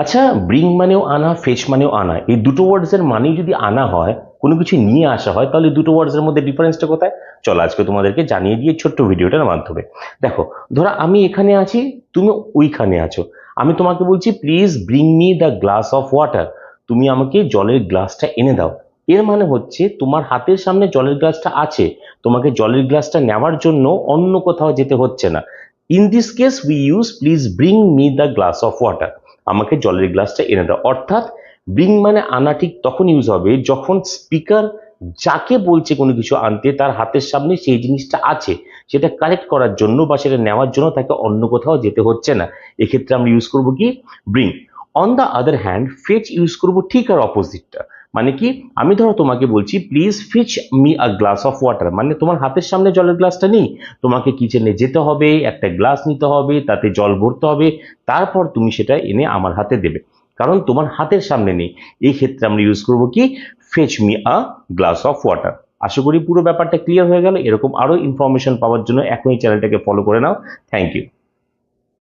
আচ্ছা, ব্রিং মানেও আনা, ফেচ মানেও আনা, এই দুটো ওয়ার্ডস এর মানে যদি আনা হয়, কোনো কিছু নিয়ে আসা হয়, তাহলে দুটো ওয়ার্ডস এর মধ্যে ডিফারেন্সটা কোথায়? চলো আজকে তোমাদেরকে জানিয়ে দিয়ে ছোট্ট ভিডিওটার মাধ্যমে। দেখো, ধরো আমি এখানে আছি, তুমি ওইখানে আছো। আমি তোমাকে বলছি please bring me the glass of water, তুমি আমাকে জলের গ্লাসটা এনে দাও। এর মানে হচ্ছে তোমার হাতের সামনে জলের গ্লাসটা আছে, তোমাকে জলের গ্লাসটা নেওয়ার জন্য অন্য কোথাও যেতে হচ্ছে না। In this case we use please bring me the glass of water, আমাকে জলের গ্লাসটা এনে দাও। অর্থাৎ ব্রিং মানে আনা ঠিক তখন ইউজ হবে যখন স্পিকার যাকে বলছে কোনো কিছু আনতে তার হাতের সামনে সেই জিনিসটা আছে, সেটা কালেক্ট করার জন্য বা সেটা নেওয়ার জন্য তাকে অন্য কোথাও যেতে হচ্ছে না। এক্ষেত্রে আমরা ইউজ করব কি? Bring. On the other hand fetch use করব ঠিক আর অপোজিটটা। মানে কি, আমি ধরো তোমাকে বলছি প্লিজ ফিচ me a glass of water, মানে তোমার হাতের সামনে জলের গ্লাসটা নেই, তোমাকে কিচেনে যেতে হবে, একটা গ্লাস নিতে হবে, তাতে জল ভরতে হবে, তারপর তুমি সেটা এনে আমার হাতে দেবে, কারণ তোমার হাতের সামনে নেই। এই ক্ষেত্রে আমরা ইউজ করব কি? Fetch me a glass of water. আশা করি পুরো ব্যাপারটা ক্লিয়ার হয়ে গেল। এরকম আরো ইনফরমেশন পাওয়ার জন্য এখনই চ্যানেলটাকে ফলো করে নাও। Thank you.